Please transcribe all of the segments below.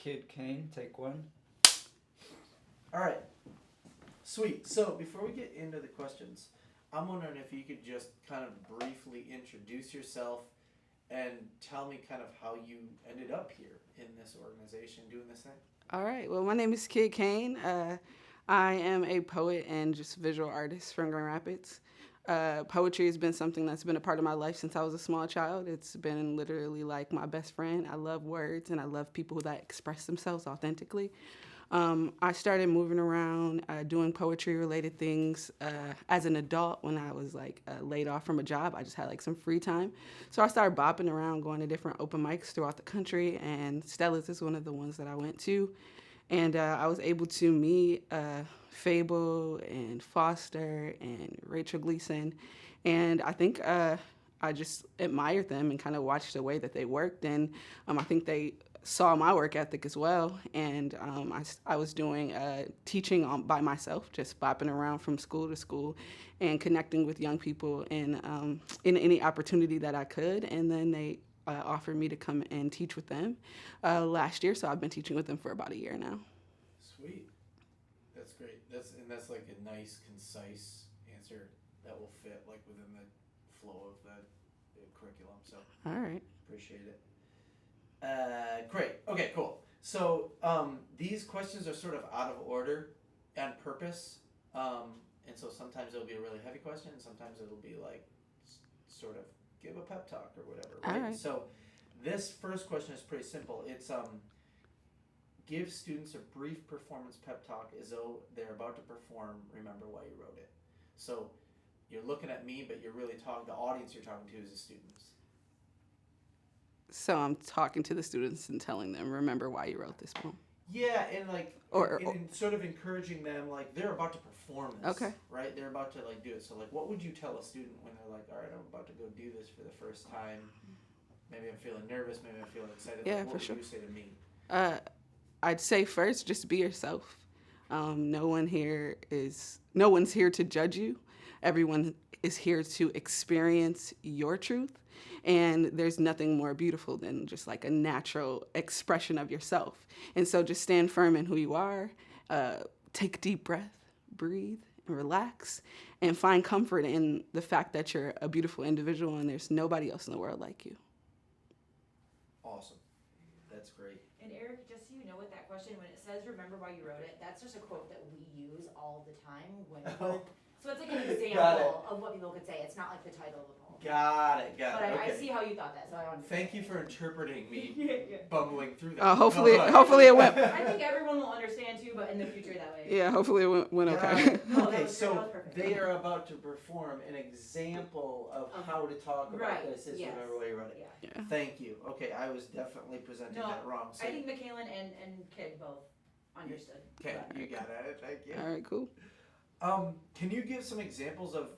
Kyd Kane, take one. All right. Sweet. So before we get into the questions, I'm wondering if you could just kind of briefly introduce yourself and tell me kind of how you ended up here in this organization doing this thing. All right. Well, my name is Kyd Kane. I am a poet and just visual artist from Grand Rapids. Poetry has been something that's been a part of my life since I was a small child. It's been literally like my best friend. I love words and I love people that express themselves authentically. I started moving around, doing poetry related things as an adult when I was laid off from a job. I just had some free time. So I started bopping around, going to different open mics throughout the country, and Stella's is one of the ones that I went to. And I was able to meet Fable and Foster and Rachel Gleason. And I think I just admired them and kind of watched the way that they worked. And I think they saw my work ethic as well. And I was doing teaching by myself, just bopping around from school to school and connecting with young people in any opportunity that I could. And then they offered me to come and teach with them last year. So I've been teaching with them for about a year now. Sweet. That's great. That's like a nice, concise answer that will fit within the flow of the curriculum. So All right. appreciate it. Great. Okay, cool. So these questions are sort of out of order and purpose. And so sometimes it'll be a really heavy question, and sometimes it'll be sort of give a pep talk or whatever. Right? All right. So this first question is pretty simple. It's give students a brief performance pep talk as though they're about to perform. Remember why you wrote it. So you're looking at me, but you're really talking. The audience you're talking to is the students. So I'm talking to the students and telling them, remember why you wrote this poem. Yeah, and Or sort of encouraging them, they're about to perform this. Okay. Right? They're about to do it. So what would you tell a student when they're all right, I'm about to go do this for the first time? Maybe I'm feeling nervous. Maybe I'm feeling excited. Yeah, what for sure. would you say to me? I'd say first, just be yourself. No one's here to judge you. Everyone is here to experience your truth. And there's nothing more beautiful than just a natural expression of yourself. And so just stand firm in who you are, take a deep breath, breathe, and relax, and find comfort in the fact that you're a beautiful individual and there's nobody else in the world like you. Awesome. That's great. And Eric, just so you know with that question, when it says remember why you wrote it, that's just a quote that we use all the time when we're, so it's an example of what people could say. It's not the title of the poem. Got it. But Okay. I see how you thought that, so I wanted to Thank you for interpreting me yeah. bumbling through that. Hopefully it went. I think everyone will understand too, but in the future that way. Yeah, hopefully it went Got okay. it. No, that Okay, was so perfect. they are about to perform an example of how to talk about Right, this. Is yes. remember why you wrote it. Yeah. Yeah. Thank you. Okay, I was definitely presenting No, that wrong. So I think Michaelan and Kyd both understood. okay, but- you got it. Thank you. All right, cool. Can you give some examples of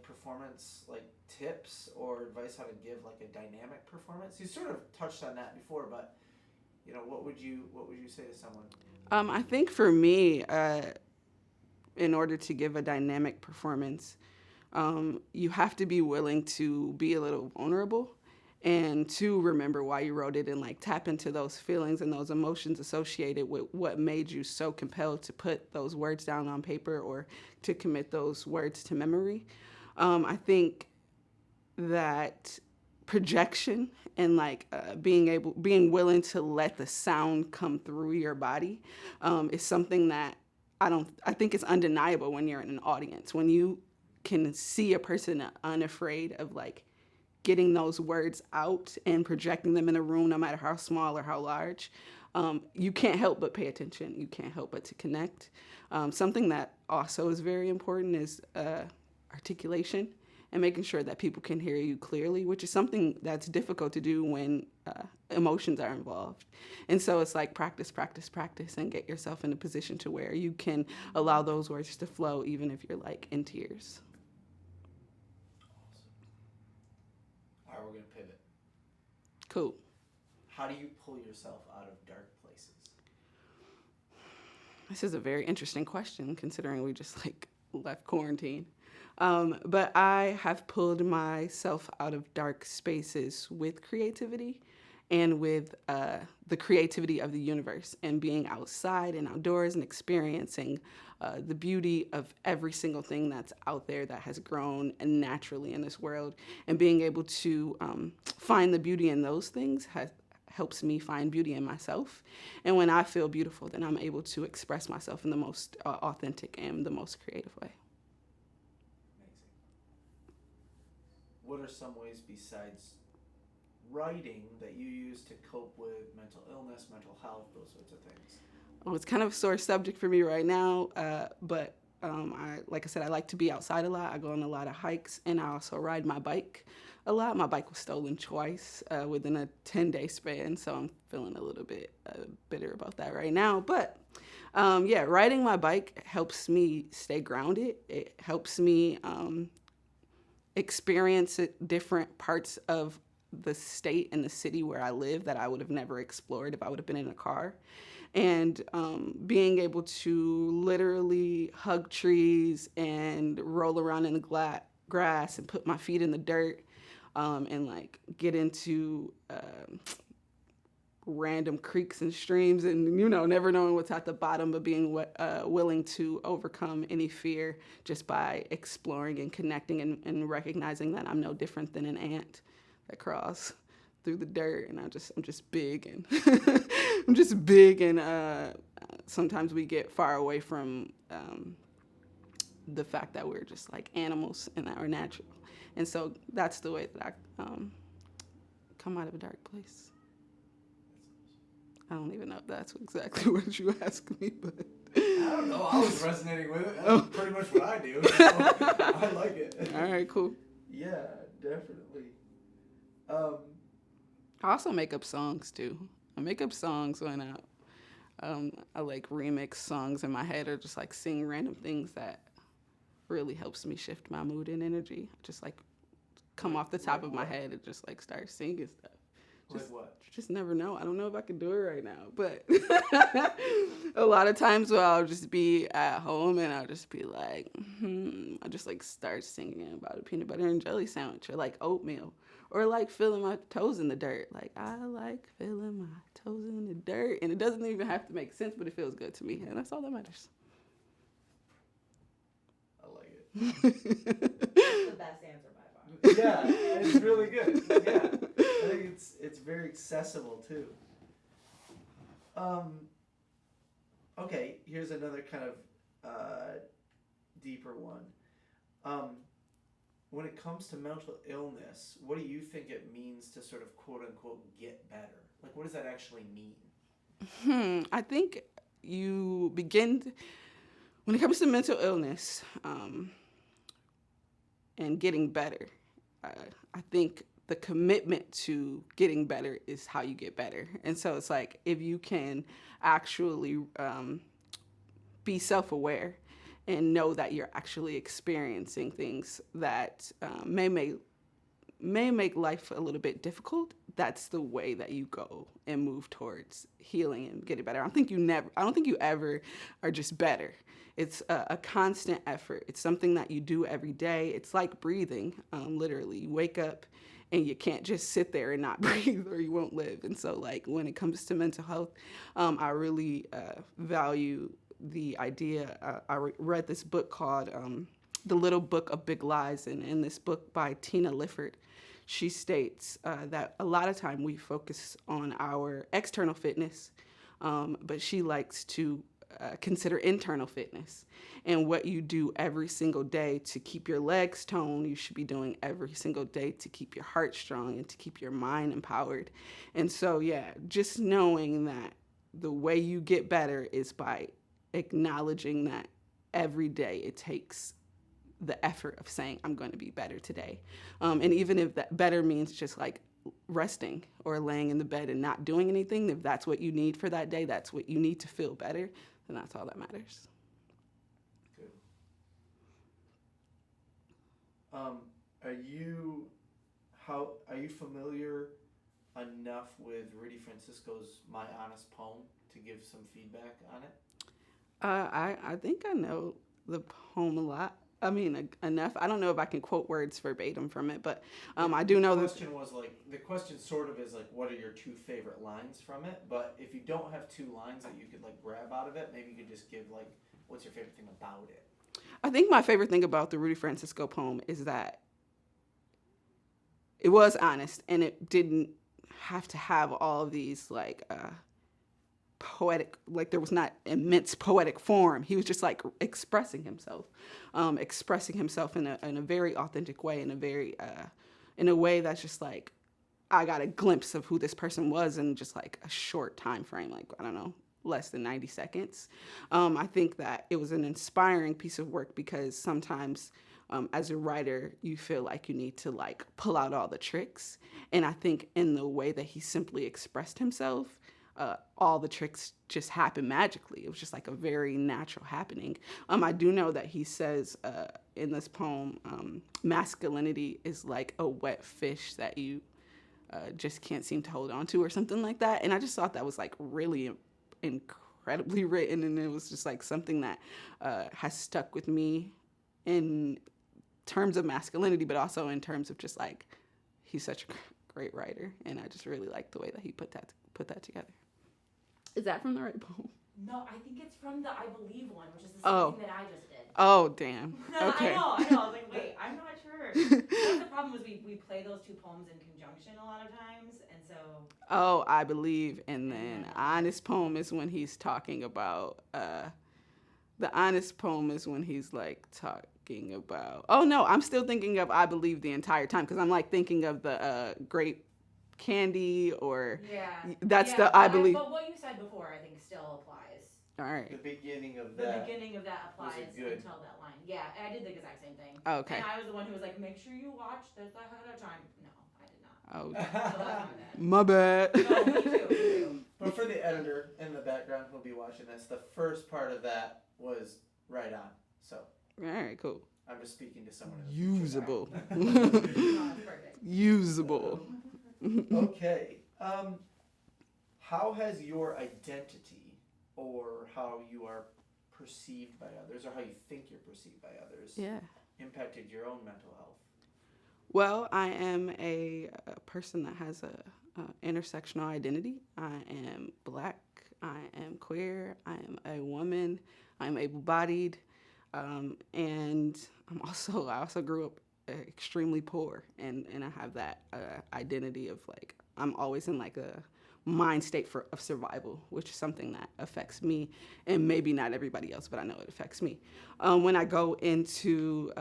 performance tips or advice how to give a dynamic performance? You sort of touched on that before, but what would you say to someone? I think for me, in order to give a dynamic performance, you have to be willing to be a little vulnerable and to remember why you wrote it and tap into those feelings and those emotions associated with what made you so compelled to put those words down on paper or to commit those words to memory. I think that projection and being willing to let the sound come through your body is something that I think it's undeniable when you're in an audience. When you can see a person unafraid of getting those words out and projecting them in a room, no matter how small or how large, you can't help but pay attention. You can't help but to connect. Something that also is very important is articulation and making sure that people can hear you clearly, which is something that's difficult to do when emotions are involved. And so it's practice, practice, practice, and get yourself in a position to where you can allow those words to flow even if you're in tears. All right, we're gonna pivot. Cool. How do you pull yourself out of dark places? This is a very interesting question considering we just left quarantine. But I have pulled myself out of dark spaces with creativity and with the creativity of the universe and being outside and outdoors and experiencing the beauty of every single thing that's out there that has grown and naturally in this world, and being able to find the beauty in those things helps me find beauty in myself. And when I feel beautiful, then I'm able to express myself in the most authentic and the most creative way. Amazing. What are some ways besides writing that you use to cope with mental illness, mental health, those sorts of things? Well, it's kind of a sore subject for me right now, but like I said, I like to be outside a lot. I go on a lot of hikes, and I also ride my bike a lot. My bike was stolen twice within a 10-day span, so I'm feeling a little bit bitter about that right now. But riding my bike helps me stay grounded. It helps me experience different parts of the state and the city where I live that I would have never explored if I would have been in a car. And being able to literally hug trees and roll around in the grass and put my feet in the dirt and like get into random creeks and streams and, never knowing what's at the bottom, but being willing to overcome any fear just by exploring and connecting and recognizing that I'm no different than an ant that crawls through the dirt, and I'm just big and I'm just big, and sometimes we get far away from the fact that we're just like animals and that we're natural. And so that's the way that I come out of a dark place. I don't even know if that's exactly what you asked me, but I don't know. I was resonating with it. That's pretty much what I do. So I like it. All right, cool. Yeah, definitely. I also make up songs too. I make up songs when I like remix songs in my head, or just like sing random things that really helps me shift my mood and energy. Just like come off the top of my head and just like start singing stuff. Like what? Just never know. I don't know if I can do it right now, but a lot of times I'll just be at home and I'll just be like, I'll just like start singing about a peanut butter and jelly sandwich, or like oatmeal, or like feeling my toes in the dirt. Like, I like feeling my toes in the dirt. And it doesn't even have to make sense, but it feels good to me. And that's all that matters. I like it. That's the best answer by far. Yeah, it's really good. Yeah. I think it's very accessible too. Okay, here's another kind of deeper one. When it comes to mental illness, what do you think it means to sort of quote unquote get better? Like, what does that actually mean? I think you begin when it comes to mental illness and getting better. I think the commitment to getting better is how you get better. And so it's like, if you can actually be self-aware and know that you're actually experiencing things that may make life a little bit difficult, that's the way that you go and move towards healing and getting better. I don't think you ever are just better. It's a constant effort. It's something that you do every day. It's like breathing, literally. You wake up and you can't just sit there and not breathe, or you won't live. And so like when it comes to mental health, I really value the idea. I read this book called The Little Book of Big Lies, and in this book by Tina Lifford, she states that a lot of time we focus on our external fitness, but she likes to consider internal fitness, and what you do every single day to keep your legs toned, you should be doing every single day to keep your heart strong and to keep your mind empowered. And so, just knowing that the way you get better is by acknowledging that every day it takes the effort of saying, I'm going to be better today. And even if that better means just like resting or laying in the bed and not doing anything, if that's what you need for that day, that's what you need to feel better, then that's all that matters. Good. Are you familiar enough with Rudy Francisco's My Honest Poem to give some feedback on it? I think I know the poem a lot. I mean, enough. I don't know if I can quote words verbatim from it, but I do know the that. question was like, the question sort of is like, what are your 2 favorite lines from it? But if you don't have 2 lines that you could like grab out of it, maybe you could just give like, what's your favorite thing about it? I think my favorite thing about the Rudy Francisco poem is that it was honest and it didn't have to have all of these like poetic, like there was not immense poetic form. He was just like expressing himself in a very authentic way, in a very in a way that's just like I got a glimpse of who this person was in just like a short time frame, like I don't know, less than 90 seconds. I think that it was an inspiring piece of work because sometimes as a writer, you feel like you need to like pull out all the tricks. And I think in the way that he simply expressed himself, all the tricks just happened magically. It was just like a very natural happening. I do know that he says in this poem, masculinity is like a wet fish that you just can't seem to hold on to or something like that. And I just thought that was like really incredibly written. And it was just like something that has stuck with me in terms of masculinity, but also in terms of just like, he's such a great writer. And I just really like the way that he put that together. Is that from the right poem? No, I think it's from the I Believe one, which is the same thing that I just did. Oh, damn. Okay. I know. I was like, wait, I'm not sure. That's the problem was we play those 2 poems in conjunction a lot of times, and so. Oh, I Believe, and then honest poem is when he's talking about. The honest poem is when he's like talking about. Oh no, I'm still thinking of I Believe the entire time because I'm like thinking of the great Candy or that's the I Believe. But what you said before, I think, still applies. All right. The beginning of The that. beginning of that applies until that line. Yeah, I did the exact same thing. Okay. And I was the one who was like, make sure you watch this ahead of time. No, I did not. Oh. So that's my bad. My bad. No, me too. But for the editor in the background who'll be watching this, the first part of that was right on. So. All right, cool. I'm just speaking to someone in the Usable. No, that's perfect. Usable. Okay. How has your identity or how you are perceived by others or how you think you're perceived by others impacted your own mental health? Well, I am a person that has a intersectional identity. I am Black. I am queer. I am a woman. I'm able-bodied. And I also grew up extremely poor, and I have that identity of like I'm always in like a mind state of survival, which is something that affects me, and maybe not everybody else, but I know it affects me. When I go into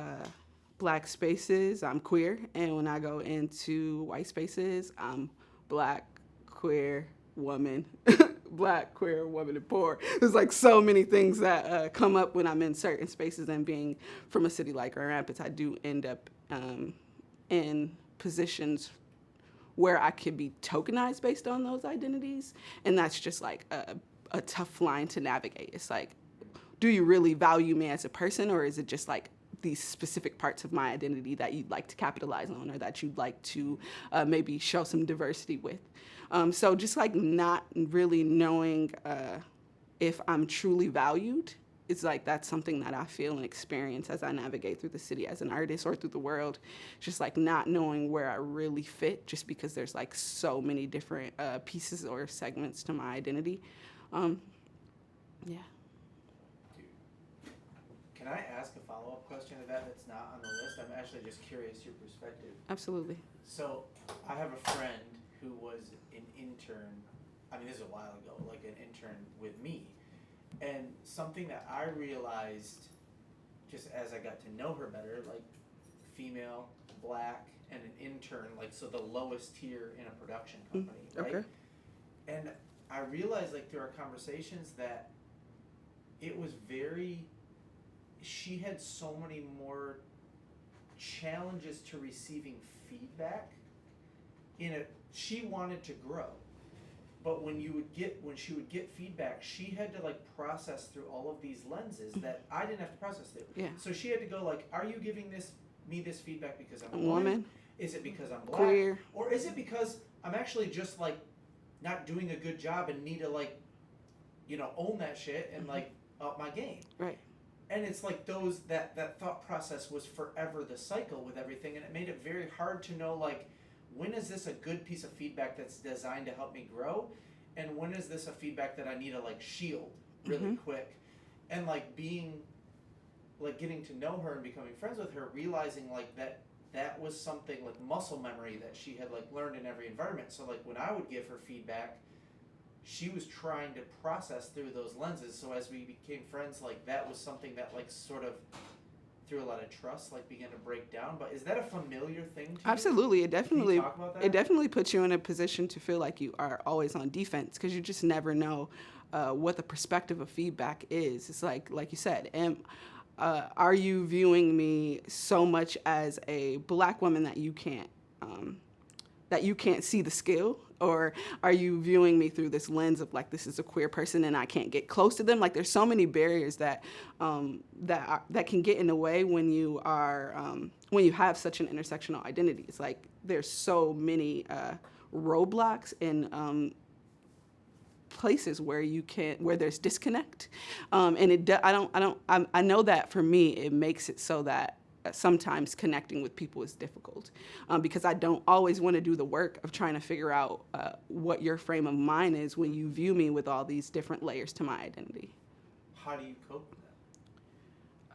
Black spaces, I'm queer, and when I go into white spaces, I'm Black, queer, woman. Black, queer, woman, and poor. There's like so many things that come up when I'm in certain spaces, and being from a city like Grand Rapids, I do end up in positions where I could be tokenized based on those identities, and that's just like a tough line to navigate. It's like, do you really value me as a person, or is it just like these specific parts of my identity that you'd like to capitalize on or that you'd like to maybe show some diversity with? So just like not really knowing if I'm truly valued, it's like that's something that I feel and experience as I navigate through the city as an artist or through the world. Just like not knowing where I really fit just because there's like so many different pieces or segments to my identity. Yeah. Can I ask a follow-up question to that that's not on the list? I'm actually just curious your perspective. Absolutely. So I have a friend who was an intern, I mean this is a while ago, like an intern with me. And something that I realized just as I got to know her better, like female, Black, and an intern, like so the lowest tier in a production company, right? Okay. And I realized like through our conversations that it was she had so many more challenges to receiving feedback she wanted to grow. But when she would get feedback, she had to like process through all of these lenses that I didn't have to process through. Yeah. So she had to go like, are you giving me this feedback because I'm a woman? Is it because I'm Black? Queer. Or is it because I'm actually just like not doing a good job and need to like, own that shit and like up my game? Right. and it's like that thought process was forever the cycle with everything, and it made it very hard to know, like, when is this a good piece of feedback that's designed to help me grow, and when is this a feedback that I need to, like, shield really quick. And like getting to know her and becoming friends with her, realizing like that was something like muscle memory that she had like learned in every environment. So like when I would give her feedback, she was trying to process through those lenses. So as we became friends, like that was something that like sort of through a lot of trust like began to break down. But is that a familiar thing to you? Absolutely. It definitely, Can you talk about that? it definitely puts you in a position to feel like you are always on defense, because you just never know what the perspective of feedback is. It's like you said, are you viewing me so much as a black woman that you can't see the skill? Or are you viewing me through this lens of like, this is a queer person and I can't get close to them? Like there's so many barriers that can get in the way when you have such an intersectional identity. It's like there's so many roadblocks and places where there's disconnect, and I know that for me it makes it so that sometimes connecting with people is difficult, because I don't always want to do the work of trying to figure out what your frame of mind is when you view me with all these different layers to my identity. How do you cope with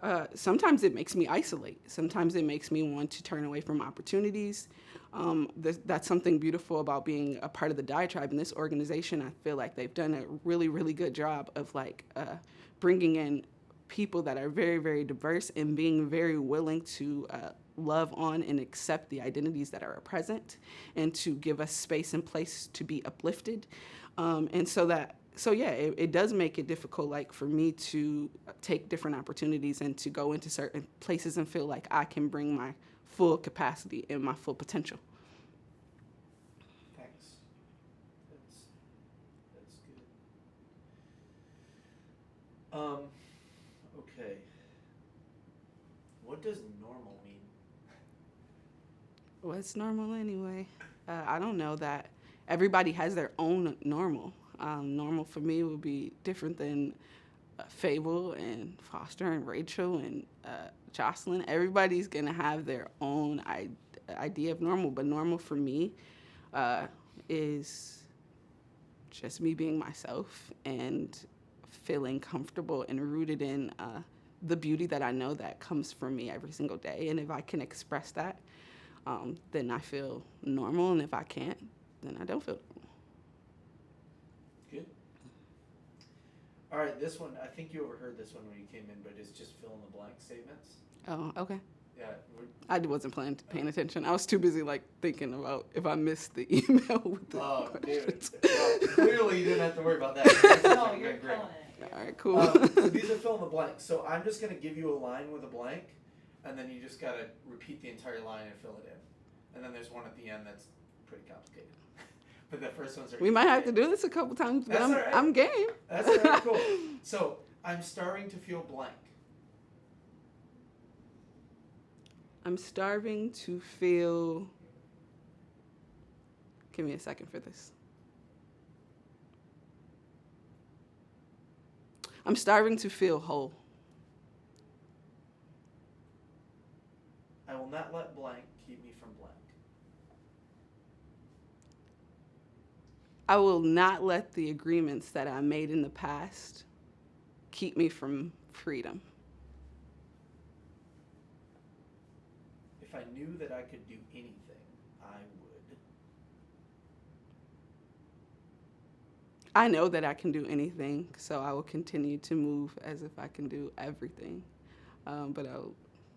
that? Sometimes it makes me isolate. Sometimes it makes me want to turn away from opportunities. That's something beautiful about being a part of the Diatribe. In this organization, I feel like they've done a really, really good job of like bringing in people that are very, very diverse and being very willing to love on and accept the identities that are present, and to give us space and place to be uplifted. It does make it difficult, like for me to take different opportunities and to go into certain places and feel like I can bring my full capacity and my full potential. Thanks. That's good. Okay. What does normal mean? What's normal anyway? I don't know that everybody has their own normal. Normal for me would be different than Fable and Foster and Rachel and Jocelyn. Everybody's gonna have their own idea of normal, but normal for me is just me being myself and feeling comfortable and rooted in the beauty that I know that comes from me every single day. And if I can express that, then I feel normal, and if I can't, then I don't feel normal. Good. All right, this one, I think you overheard this one when you came in, but it's just fill in the blank statements. Oh, okay. Yeah. I wasn't paying attention. I was too busy like thinking about if I missed the email with the questions. Dude. Well, clearly you didn't have to worry about that. No, you're killing it. All right, cool. So these are fill in the blank. So I'm just going to give you a line with a blank, and then you just got to repeat the entire line and fill it in. And then there's one at the end that's pretty complicated. But the first one's We might have to do this a couple times, but That's all right. I'm game. That's all right, cool. So I'm starting to feel blank. I'm starving to feel. Give me a second for this. I'm starving to feel whole. I will not let blank keep me from blank. I will not let the agreements that I made in the past keep me from freedom. If I knew that I could do anything, I would. I know that I can do anything, so I will continue to move as if I can do everything. But I'll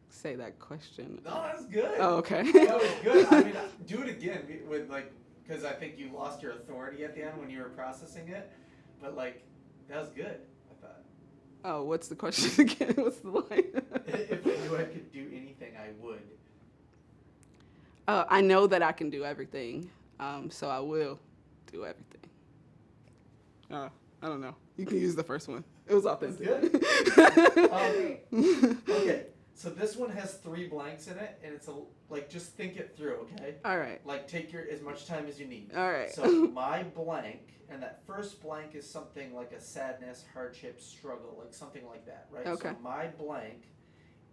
say that question. No, that's good. Oh, okay. That was good. I mean, do it again with like, because I think you lost your authority at the end when you were processing it. But like, that was good, I thought. Oh, what's the question again? What's the line? If I knew I could do anything, I would. I know that I can do everything, so I will do everything. I don't know. You can use the first one. It was authentic. That's good. Okay. So this one has 3 blanks in it, and it's like, just think it through, okay? All right. Like, take as much time as you need. All right. So my blank, and that first blank is something like a sadness, hardship, struggle, like something like that, right? Okay. So my blank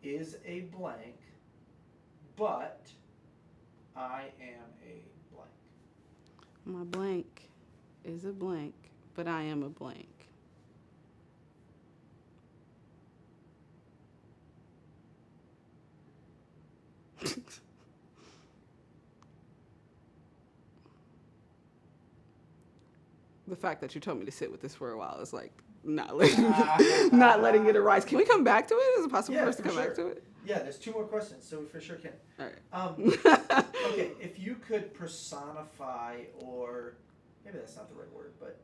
is a blank, but I am a blank. My blank is a blank, but I am a blank. The fact that you told me to sit with this for a while is like not letting it arise. Can we come back to it? Is it possible for us to come back to it? Yeah, there's 2 more questions, so we for sure can. All right. Okay, if you could personify, or maybe that's not the right word, but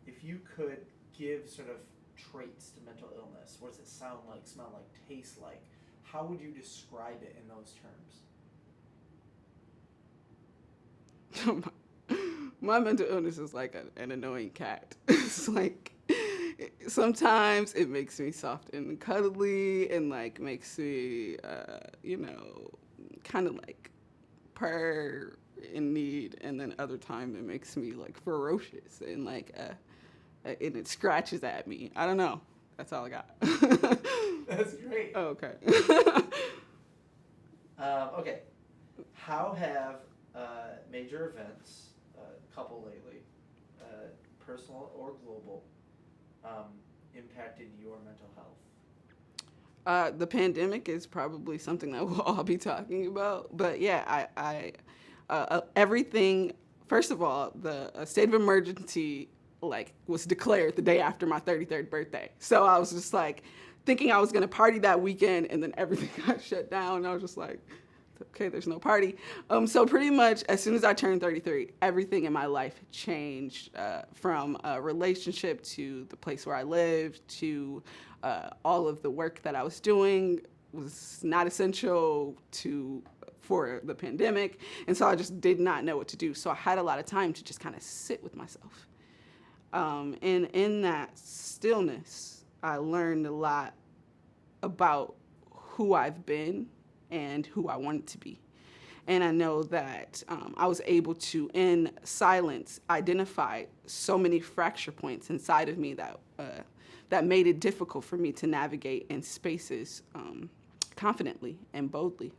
if you could give sort of traits to mental illness, what does it sound like, smell like, taste like? How would you describe it in those terms? My mental illness is like an annoying cat. It's like sometimes it makes me soft and cuddly and like makes me, kind of like purr in need, and then other time it makes me like ferocious and like and it scratches at me. I don't know. That's all I got. That's great. Oh, okay. Okay. How have major events, couple lately, personal or global, impacted your mental health? The pandemic is probably something that we'll all be talking about. But yeah, everything. First of all, the state of emergency was declared the day after my 33rd birthday. So I was just like thinking I was gonna party that weekend, and then everything got shut down. And I was just like, okay, there's no party. So pretty much as soon as I turned 33, everything in my life changed, from a relationship to the place where I lived to all of the work that I was doing was not essential for the pandemic. And so I just did not know what to do. So I had a lot of time to just kind of sit with myself. And in that stillness, I learned a lot about who I've been and who I wanted to be. And I know that I was able to, in silence, identify so many fracture points inside of me that made it difficult for me to navigate in spaces confidently and boldly,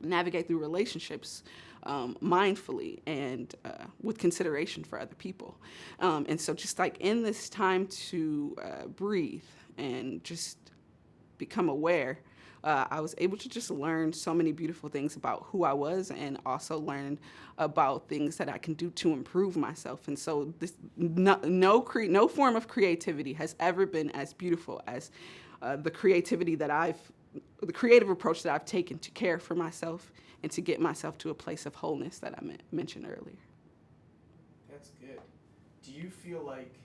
navigate through relationships mindfully and with consideration for other people. And so just like in this time to breathe and just become aware, I was able to just learn so many beautiful things about who I was, and also learn about things that I can do to improve myself. And so this no form of creativity has ever been as beautiful as the creative approach that I've taken to care for myself and to get myself to a place of wholeness that I mentioned earlier. That's good. Do you feel like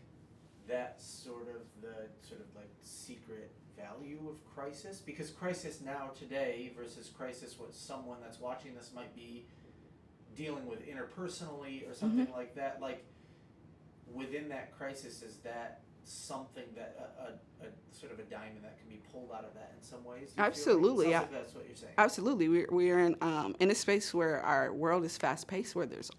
that's sort of like secret value of crisis? Because crisis now today versus crisis what someone that's watching this might be dealing with interpersonally or something like that, like within that crisis, is that something that a sort of a diamond that can be pulled out of that in some ways? Absolutely. Like that's what you're saying. Absolutely. We are in a space where our world is fast-paced, where there's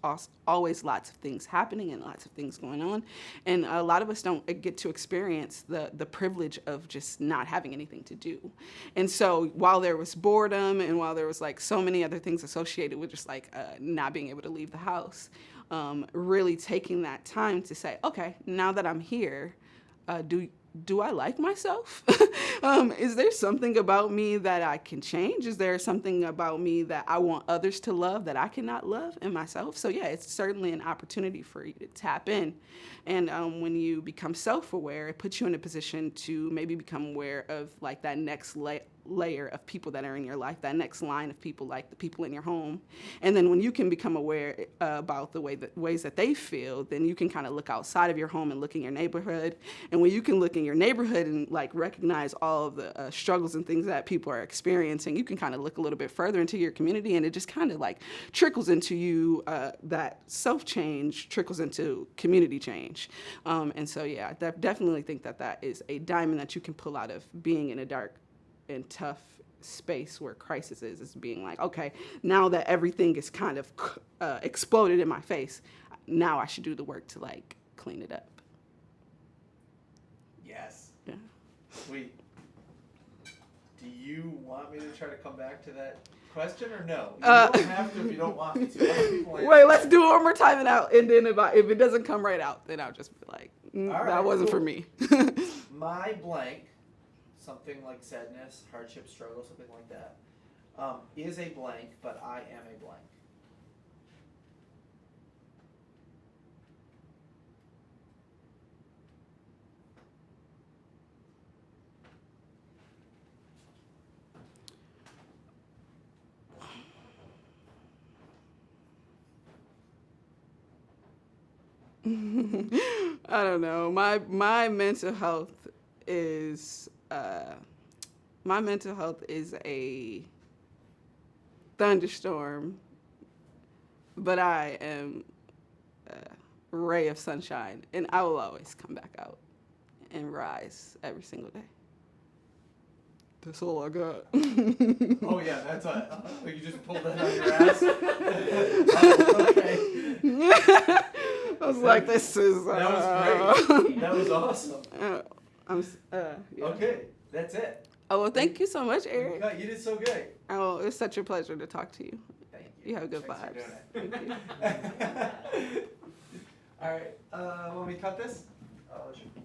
always lots of things happening and lots of things going on. And a lot of us don't get to experience the privilege of just not having anything to do. And so while there was boredom and while there was like so many other things associated with just like not being able to leave the house, really taking that time to say, okay, now that I'm here, do I like myself? Is there something about me that I can change? Is there something about me that I want others to love that I cannot love in myself? So yeah, it's certainly an opportunity for you to tap in. And when you become self-aware, it puts you in a position to maybe become aware of like that next layer of people that are in your life, that next line of people, like the people in your home. And then when you can become aware about the ways that they feel, then you can kind of look outside of your home and look in your neighborhood. And when you can look in your neighborhood and like recognize all of the struggles and things that people are experiencing, you can kind of look a little bit further into your community, and it just kind of like trickles into you, that self-change trickles into community change. And so yeah, I definitely think that is a diamond that you can pull out of being in a dark and tough space where crisis is being like, okay, now that everything is kind of exploded in my face, now I should do the work to like clean it up. Yes. Yeah. Sweet. Do you want me to try to come back to that question or no? You don't have to if you don't want me to. Other people answer. Wait, let's do it one more time and out. And then if it doesn't come right out, then I'll just be like, All that right, wasn't cool. for me. My blank, something like sadness, hardship, struggle, something like that, is a blank, but I am a blank. I don't know. My mental health is a thunderstorm, but I am a ray of sunshine, and I will always come back out and rise every single day. That's all I got. Oh yeah, that's you just pulled that out of your ass. Oh, okay. I was like, this is. That was great. That was awesome. Yeah. Okay, that's it. Oh, well, thank you so much, Eric. You did so good. Oh, it's such a pleasure to talk to you. Thank you. You have good Thanks vibes. for doing it. Thank you. All right. Want me to cut this? Oh, sure.